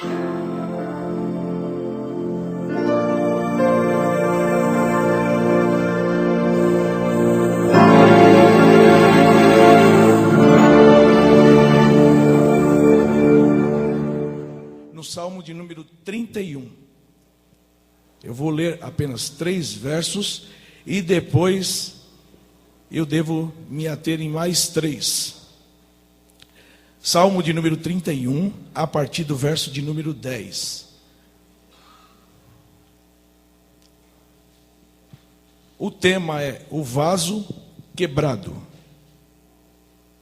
No Salmo de número 31. Eu vou ler apenas 3 versos e depois eu devo me ater em mais 3. Salmo de número 31, a partir do verso de número 10. O tema é o vaso quebrado.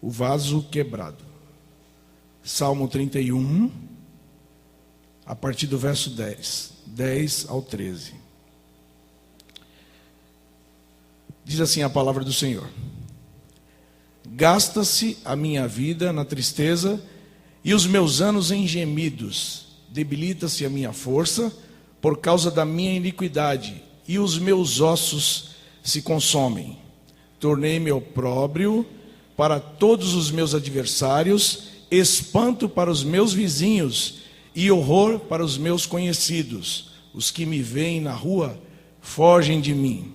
O vaso quebrado. Salmo 31, a partir do verso 10 ao 13. Diz assim a palavra do Senhor: gasta-se a minha vida na tristeza e os meus anos em gemidos. Debilita-se a minha força por causa da minha iniquidade, e os meus ossos se consomem. Tornei-me opróbrio para todos os meus adversários, espanto para os meus vizinhos e horror para os meus conhecidos. Os que me veem na rua fogem de mim.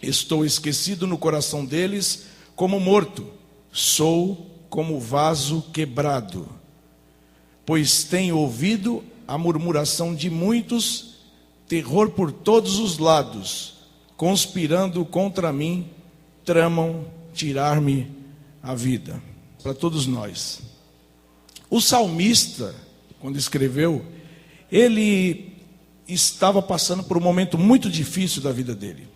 Estou esquecido no coração deles como morto, sou como vaso quebrado. Pois tenho ouvido a murmuração de muitos, terror por todos os lados, conspirando contra mim, tramam tirar-me a vida. Para todos nós. O salmista, quando escreveu, ele estava passando por um momento muito difícil da vida dele.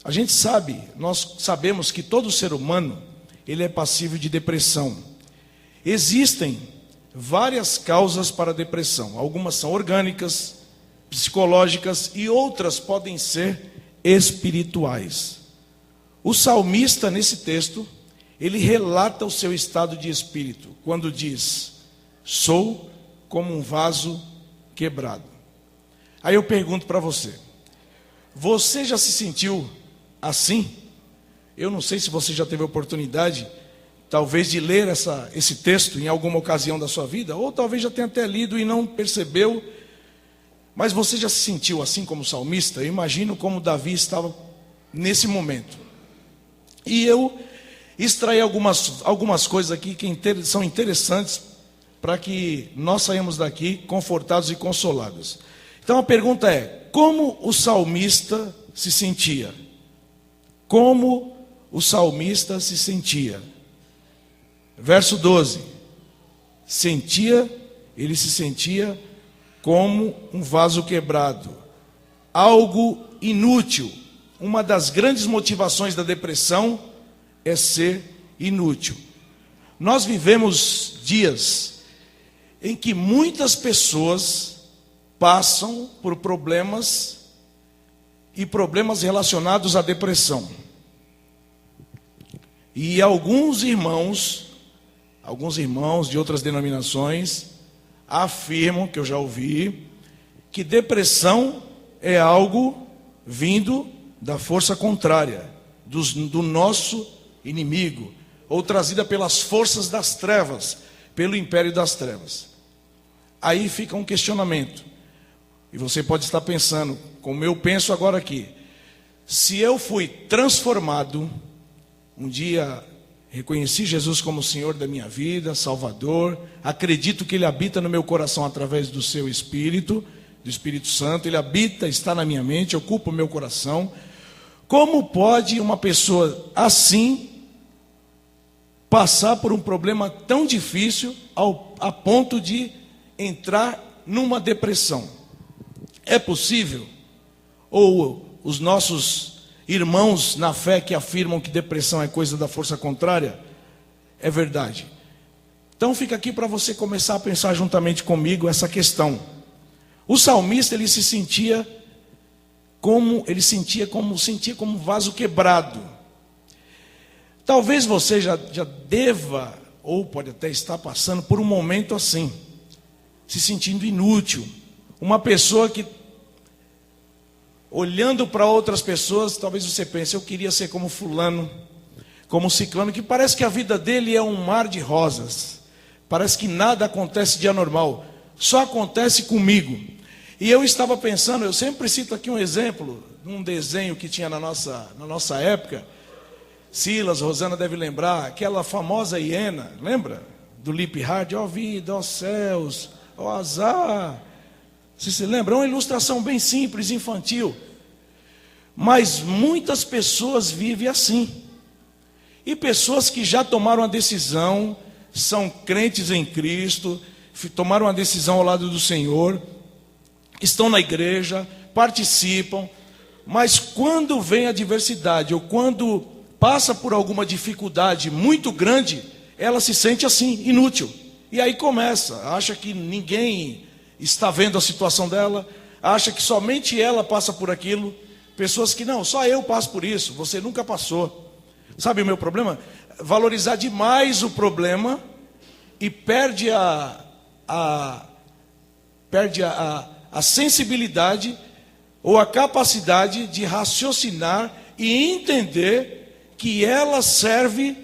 A gente sabe, nós sabemos que todo ser humano, ele é passível de depressão. Existem várias causas para a depressão. Algumas são orgânicas, psicológicas e outras podem ser espirituais. O salmista, nesse texto, ele relata o seu estado de espírito, quando diz: sou como um vaso quebrado. Aí eu pergunto para você: você já se sentiu assim? Eu não sei se você já teve a oportunidade, talvez, de ler esse texto em alguma ocasião da sua vida, ou talvez já tenha até lido e não percebeu, mas você já se sentiu assim como salmista? Eu imagino como Davi estava nesse momento. E eu extraí algumas coisas aqui que são interessantes para que nós saímos daqui confortados e consolados. Então a pergunta é: como o salmista se sentia? Como o salmista se sentia? Verso 12. Ele se sentia como um vaso quebrado, algo inútil. Uma das grandes motivações da depressão é ser inútil. Nós vivemos dias em que muitas pessoas passam por problemas relacionados à depressão. E alguns irmãos de outras denominações afirmam, que eu já ouvi, que depressão é algo vindo da força contrária, do nosso inimigo, ou trazida pelas forças das trevas, pelo império das trevas. Aí fica um questionamento, e você pode estar pensando, como eu penso agora aqui: se eu fui transformado, um dia reconheci Jesus como Senhor da minha vida, Salvador, acredito que Ele habita no meu coração através do seu Espírito, do Espírito Santo, Ele habita, está na minha mente, ocupa o meu coração. Como pode uma pessoa assim passar por um problema tão difícil a ponto de entrar numa depressão? É possível? Ou os nossos irmãos na fé que afirmam que depressão é coisa da força contrária? É verdade. Então fica aqui para você começar a pensar juntamente comigo essa questão. O salmista, ele sentia como um vaso quebrado. Talvez você já deva, ou pode até estar passando por um momento assim, se sentindo inútil. Uma pessoa que, olhando para outras pessoas, talvez você pense: eu queria ser como fulano, como ciclano, que parece que a vida dele é um mar de rosas. Parece que nada acontece de anormal, só acontece comigo. E eu estava pensando, eu sempre cito aqui um exemplo, um desenho que tinha na nossa época. Silas, Rosana deve lembrar, aquela famosa hiena, lembra? Do Lip Hard, ó vida, ó céus, ó azar. Você se lembra? É uma ilustração bem simples, infantil. Mas muitas pessoas vivem assim. E pessoas que já tomaram a decisão, são crentes em Cristo, tomaram a decisão ao lado do Senhor, estão na igreja, participam, mas quando vem a adversidade, ou quando passa por alguma dificuldade muito grande, ela se sente assim, inútil. E aí começa, acha que ninguém está vendo a situação dela, acha que somente ela passa por aquilo. Pessoas que não, só eu passo por isso, você nunca passou. Sabe o meu problema? Valorizar demais o problema e perde a sensibilidade ou a capacidade de raciocinar e entender que ela serve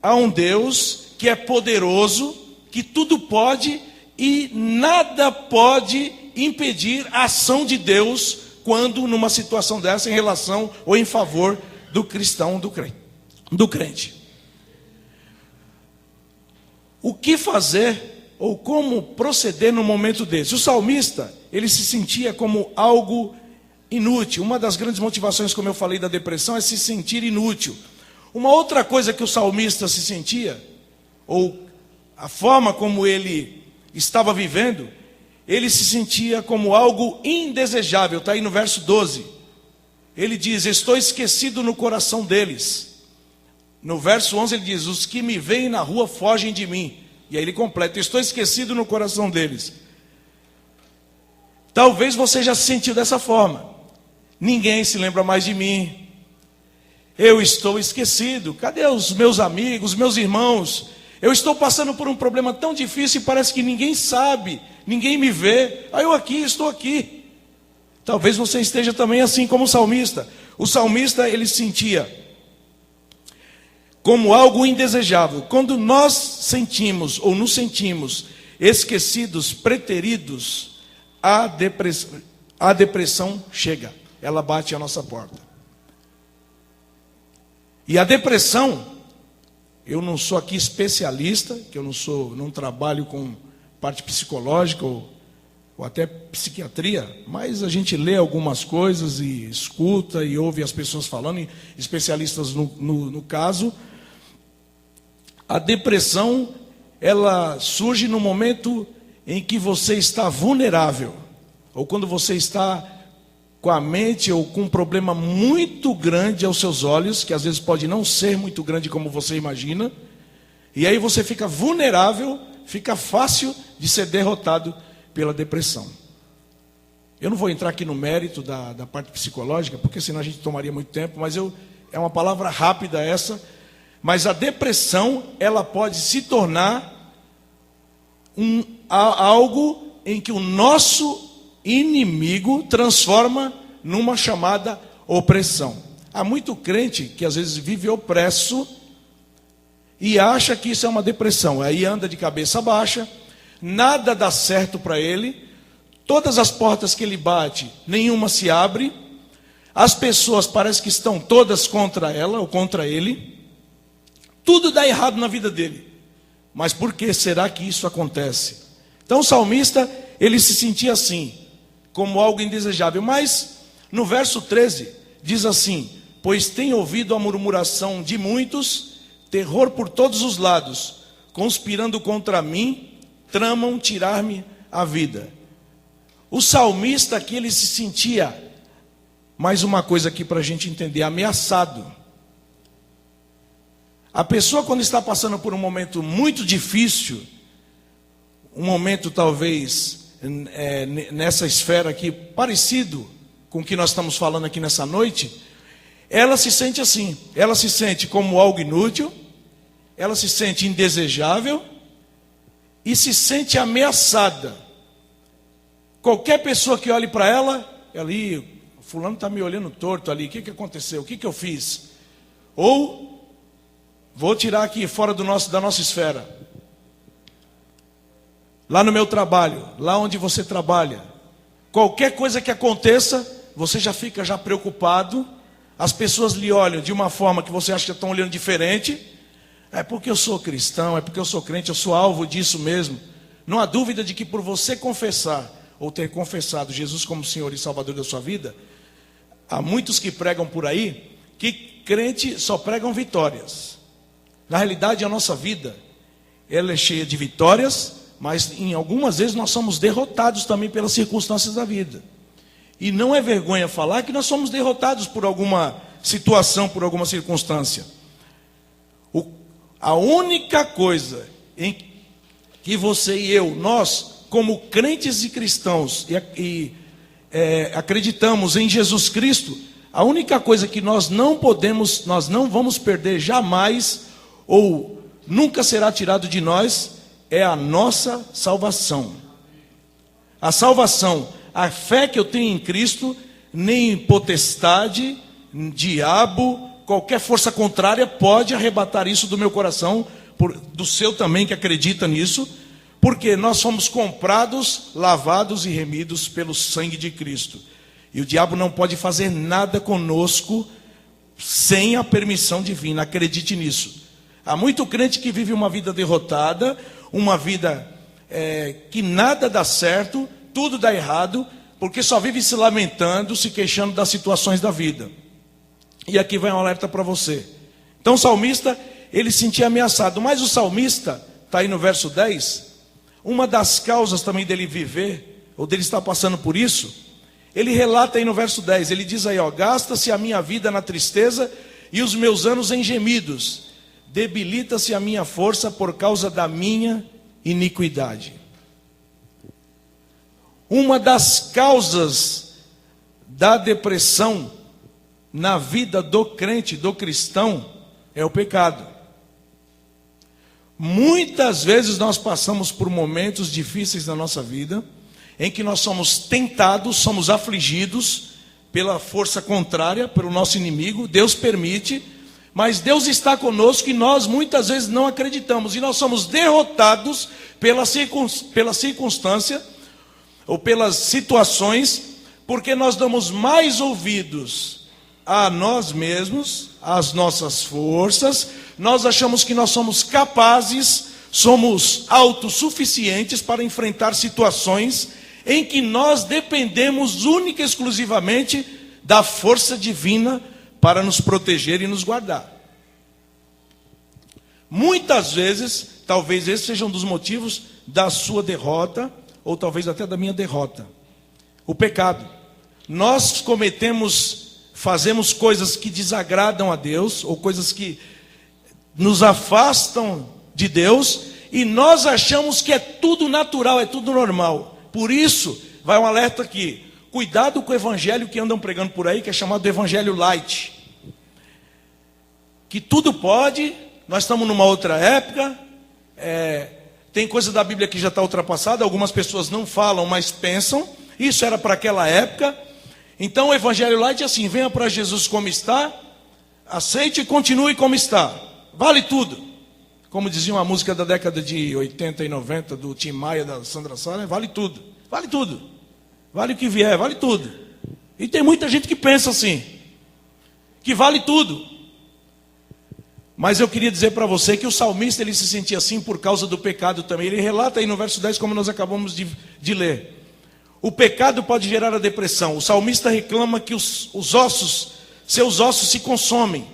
a um Deus que é poderoso, que tudo pode e nada pode impedir a ação de Deus quando numa situação dessa em relação ou em favor do cristão, do crente. O que fazer ou como proceder no momento desse? O salmista, ele se sentia como algo inútil. Uma das grandes motivações, como eu falei, da depressão é se sentir inútil. Uma outra coisa que o salmista se sentia, ou a forma como ele estava vivendo, ele se sentia como algo indesejável. Está aí no verso 12. Ele diz, estou esquecido no coração deles. No verso 11 ele diz, os que me veem na rua fogem de mim. E aí ele completa, estou esquecido no coração deles. Talvez você já se sentiu dessa forma. Ninguém se lembra mais de mim. Eu estou esquecido. Cadê os meus amigos, meus irmãos? Eu estou passando por um problema tão difícil e parece que ninguém sabe, ninguém me vê. Eu aqui, estou aqui. Talvez você esteja também assim como o salmista. O salmista, ele sentia como algo indesejável. Quando nós sentimos ou nos sentimos esquecidos, preteridos, a depressão chega. Ela bate à nossa porta. E a depressão, eu não sou aqui especialista, que eu não trabalho com parte psicológica ou até psiquiatria, mas a gente lê algumas coisas e escuta e ouve as pessoas falando, e especialistas no caso. A depressão, ela surge no momento em que você está vulnerável, ou quando você está com a mente ou com um problema muito grande aos seus olhos, que às vezes pode não ser muito grande como você imagina, e aí você fica vulnerável, fica fácil de ser derrotado pela depressão. Eu não vou entrar aqui no mérito da parte psicológica, porque senão a gente tomaria muito tempo, mas é uma palavra rápida essa, mas a depressão, ela pode se tornar algo em que o nosso inimigo transforma numa chamada opressão. Há muito crente que às vezes vive opresso e acha que isso é uma depressão. Aí anda de cabeça baixa, nada dá certo para ele, todas as portas que ele bate, nenhuma se abre, as pessoas parecem que estão todas contra ela ou contra ele, tudo dá errado na vida dele. Mas por que será que isso acontece? Então o salmista, ele se sentia assim, como algo indesejável. Mas no verso 13, diz assim, pois tenho ouvido a murmuração de muitos, terror por todos os lados, conspirando contra mim, tramam tirar-me a vida. O salmista aqui, ele se sentia, mais uma coisa aqui para a gente entender, ameaçado. A pessoa quando está passando por um momento muito difícil, um momento talvez nessa esfera aqui, parecido com o que nós estamos falando aqui nessa noite, ela se sente assim, ela se sente como algo inútil, ela se sente indesejável e se sente ameaçada. Qualquer pessoa que olhe para ela, ali, fulano está me olhando torto ali, o que aconteceu, o que eu fiz? Ou, vou tirar aqui fora da nossa esfera, lá no meu trabalho, lá onde você trabalha, qualquer coisa que aconteça, você já fica preocupado, as pessoas lhe olham de uma forma que você acha que estão olhando diferente, é porque eu sou cristão, é porque eu sou crente, eu sou alvo disso mesmo. Não há dúvida de que por você confessar, ou ter confessado Jesus como Senhor e Salvador da sua vida, há muitos que pregam por aí, que crente só pregam vitórias. Na realidade, a nossa vida, ela é cheia de vitórias, mas em algumas vezes nós somos derrotados também pelas circunstâncias da vida. E não é vergonha falar que nós somos derrotados por alguma situação, por alguma circunstância. A única coisa em que você e eu, nós, como crentes e cristãos, acreditamos em Jesus Cristo, a única coisa que nós não vamos perder jamais, ou nunca será tirado de nós, é a nossa salvação. A salvação, a fé que eu tenho em Cristo, nem potestade, diabo, qualquer força contrária pode arrebatar isso do meu coração, do seu também que acredita nisso, porque nós fomos comprados, lavados e remidos pelo sangue de Cristo. E o diabo não pode fazer nada conosco sem a permissão divina, acredite nisso. Há muito crente que vive uma vida derrotada, uma vida que nada dá certo, tudo dá errado, porque só vive se lamentando, se queixando das situações da vida. E aqui vai um alerta para você. Então o salmista, ele se sentia ameaçado, mas o salmista, está aí no verso 10, uma das causas também dele viver, ou dele estar passando por isso, ele relata aí no verso 10, ele diz aí, gasta-se a minha vida na tristeza e os meus anos em gemidos, debilita-se a minha força por causa da minha iniquidade. Uma das causas da depressão na vida do crente, do cristão, é o pecado. Muitas vezes nós passamos por momentos difíceis na nossa vida, em que nós somos tentados, somos afligidos pela força contrária, pelo nosso inimigo. Deus permite, mas Deus está conosco e nós muitas vezes não acreditamos. E nós somos derrotados pela circunstância ou pelas situações, porque nós damos mais ouvidos a nós mesmos, às nossas forças. Nós achamos que nós somos capazes, somos autossuficientes para enfrentar situações em que nós dependemos única e exclusivamente da força divina para nos proteger e nos guardar. Muitas vezes, talvez esse seja um dos motivos da sua derrota, ou talvez até da minha derrota. O pecado. Nós fazemos coisas que desagradam a Deus, ou coisas que nos afastam de Deus, e nós achamos que é tudo natural, é tudo normal. Por isso, vai um alerta aqui. Cuidado com o evangelho que andam pregando por aí, que é chamado evangelho light. Que tudo pode, nós estamos numa outra época, tem coisa da Bíblia que já está ultrapassada, algumas pessoas não falam, mas pensam, isso era para aquela época. Então o evangelho light é assim, venha para Jesus como está, aceite e continue como está, vale tudo. Como dizia uma música da década de 80 e 90, do Tim Maia, da Sandra Sara, vale tudo, vale tudo, vale o que vier, vale tudo. E tem muita gente que pensa assim, que vale tudo. Mas eu queria dizer para você que o salmista, ele se sentia assim por causa do pecado também. Ele relata aí no verso 10, como nós acabamos de ler. O pecado pode gerar a depressão. O salmista reclama que seus ossos se consomem.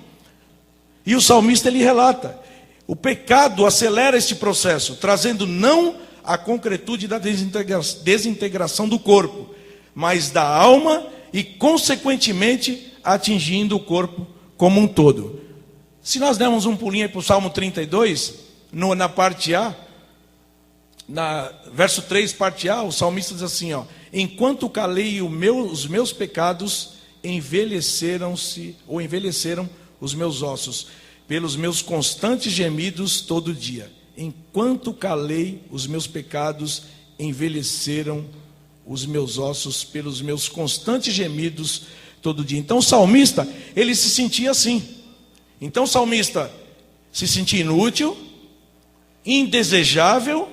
E o salmista, ele relata, o pecado acelera este processo, trazendo não a concretude da desintegração do corpo, mas da alma e, consequentemente, atingindo o corpo como um todo. Se nós dermos um pulinho aí para o Salmo 32, na parte A, verso 3, parte A, o salmista diz assim, enquanto calei os meus pecados, envelheceram os meus ossos, pelos meus constantes gemidos todo dia. Enquanto calei os meus pecados, envelheceram os meus ossos, pelos meus constantes gemidos todo dia. Então o salmista, ele se sentia assim. Então o salmista se sentia inútil, indesejável,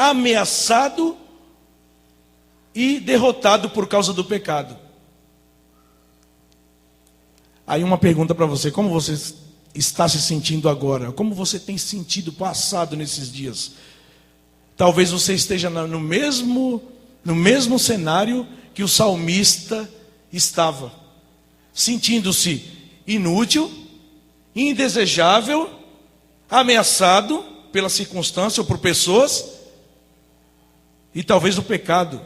ameaçado e derrotado por causa do pecado. Aí uma pergunta para você: como você está se sentindo agora? Como você tem sentido passado nesses dias? Talvez você esteja no mesmo cenário que o salmista estava, sentindo-se inútil, indesejável, ameaçado pela circunstância ou por pessoas, e talvez o pecado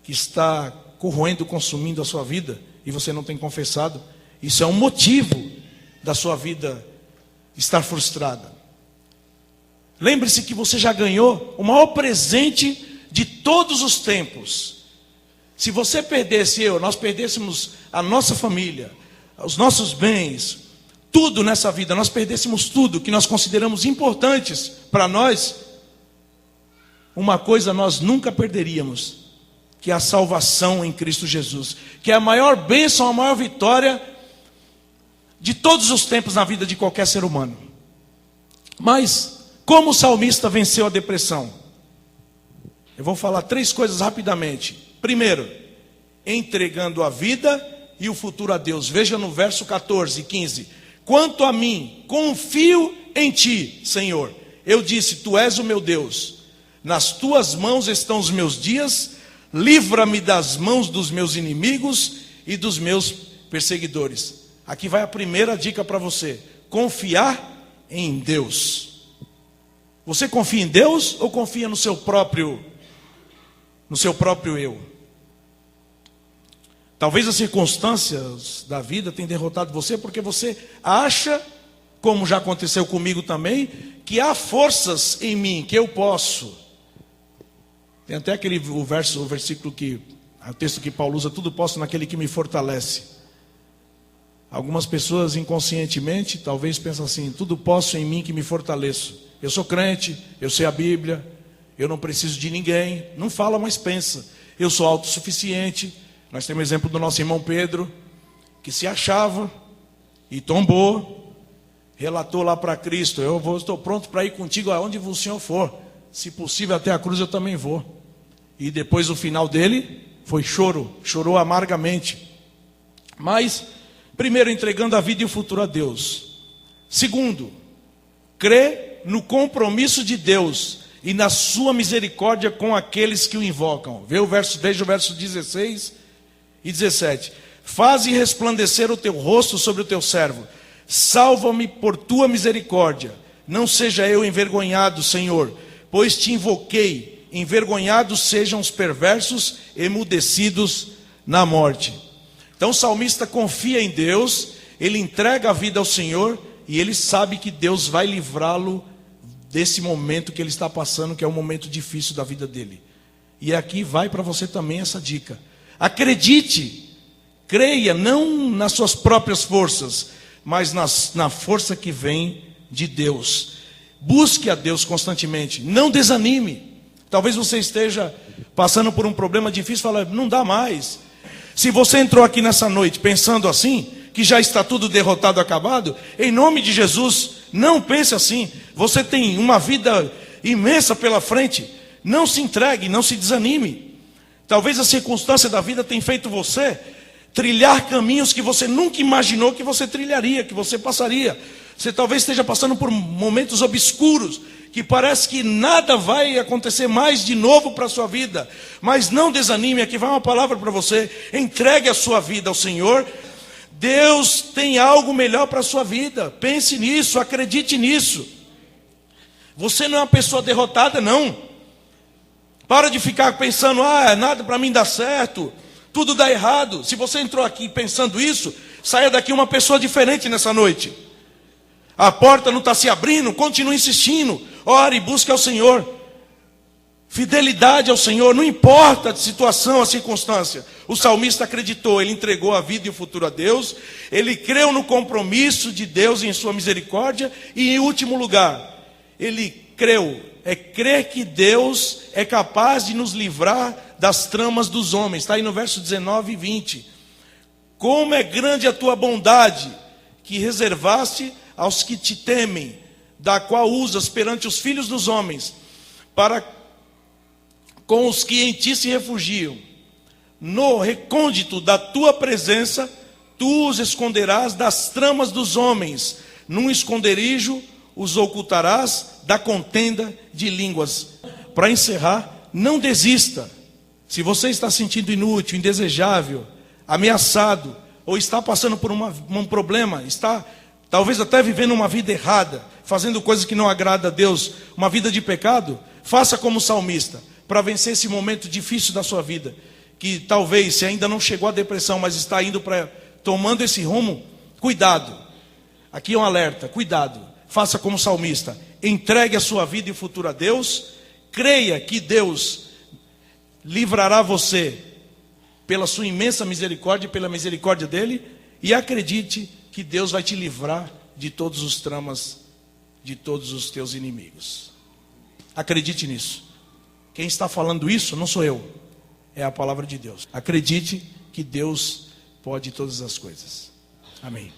que está corroendo, consumindo a sua vida, e você não tem confessado. Isso é um motivo da sua vida estar frustrada. Lembre-se que você já ganhou o maior presente de todos os tempos. Se você perdesse nós perdêssemos a nossa família, os nossos bens, tudo nessa vida, nós perdêssemos tudo que nós consideramos importantes para nós, uma coisa nós nunca perderíamos, que é a salvação em Cristo Jesus, que é a maior bênção, a maior vitória de todos os tempos na vida de qualquer ser humano. Mas, como o salmista venceu a depressão? Eu vou falar 3 coisas rapidamente. Primeiro, entregando a vida e o futuro a Deus. Veja no verso 14 e 15. Quanto a mim, confio em ti, Senhor. Eu disse, tu és o meu Deus. Nas tuas mãos estão os meus dias. Livra-me das mãos dos meus inimigos e dos meus perseguidores. Aqui vai a primeira dica para você: confiar em Deus. Você confia em Deus ou confia no seu próprio eu? Talvez as circunstâncias da vida tenham derrotado você porque você acha, como já aconteceu comigo também, que há forças em mim, que eu posso. Tem até o texto que Paulo usa: tudo posso naquele que me fortalece. Algumas pessoas inconscientemente talvez pensam assim: tudo posso em mim que me fortaleço. Eu sou crente, eu sei a Bíblia, eu não preciso de ninguém. Não fala, mas pensa. Eu sou autossuficiente. Nós temos o exemplo do nosso irmão Pedro, que se achava e tombou, relatou lá para Cristo: estou pronto para ir contigo aonde o Senhor for, se possível até a cruz eu também vou. E depois o final dele foi chorou amargamente. Mas, primeiro, entregando a vida e o futuro a Deus. Segundo, crê no compromisso de Deus e na sua misericórdia com aqueles que o invocam. Veja o verso 16 e 17. Faze resplandecer o teu rosto sobre o teu servo. Salva-me por tua misericórdia. Não seja eu envergonhado, Senhor, pois te invoquei. Envergonhados sejam os perversos, emudecidos na morte. Então o salmista confia em Deus, ele entrega a vida ao Senhor e ele sabe que Deus vai livrá-lo desse momento que ele está passando, que é um momento difícil da vida dele. E aqui vai para você também essa dica: acredite, creia, não nas suas próprias forças, mas na força que vem de Deus. Busque a Deus constantemente, não desanime. Talvez você esteja passando por um problema difícil e fala: não dá mais. Se você entrou aqui nessa noite pensando assim, que já está tudo derrotado, acabado, em nome de Jesus, não pense assim. Você tem uma vida imensa pela frente. Não se entregue, não se desanime. Talvez a circunstância da vida tenha feito você trilhar caminhos que você nunca imaginou que você trilharia, que você passaria. Você talvez esteja passando por momentos obscuros, que parece que nada vai acontecer mais de novo para a sua vida. Mas não desanime, aqui vai uma palavra para você: entregue a sua vida ao Senhor. Deus tem algo melhor para a sua vida. Pense nisso, acredite nisso. Você não é uma pessoa derrotada, não. Para de ficar pensando: nada para mim dá certo, tudo dá errado. Se você entrou aqui pensando isso, saia daqui uma pessoa diferente nessa noite. A porta não está se abrindo, continue insistindo. Ore e busque ao Senhor. Fidelidade ao Senhor, não importa a situação, a circunstância. O salmista acreditou, ele entregou a vida e o futuro a Deus. Ele creu no compromisso de Deus e em sua misericórdia. E em último lugar, ele crer que Deus é capaz de nos livrar das tramas dos homens. Está aí no verso 19 e 20. Como é grande a tua bondade, que reservaste aos que te temem, da qual usas perante os filhos dos homens, para com os que em ti se refugiam. No recôndito da tua presença, tu os esconderás das tramas dos homens. Num esconderijo os ocultarás da contenda de línguas. Para encerrar, não desista. Se você está se sentindo inútil, indesejável, ameaçado, ou está passando por um problema, está talvez até vivendo uma vida errada, fazendo coisas que não agradam a Deus, uma vida de pecado, faça como salmista, para vencer esse momento difícil da sua vida, que talvez, se ainda não chegou à depressão, mas está indo tomando esse rumo, cuidado. Aqui é um alerta, cuidado. Faça como salmista, entregue a sua vida e o futuro a Deus, creia que Deus livrará você pela sua imensa misericórdia e pela misericórdia dele, e acredite que Deus vai te livrar de todos os tramas de todos os teus inimigos. Acredite nisso. Quem está falando isso não sou eu, é a palavra de Deus. Acredite que Deus pode todas as coisas. Amém.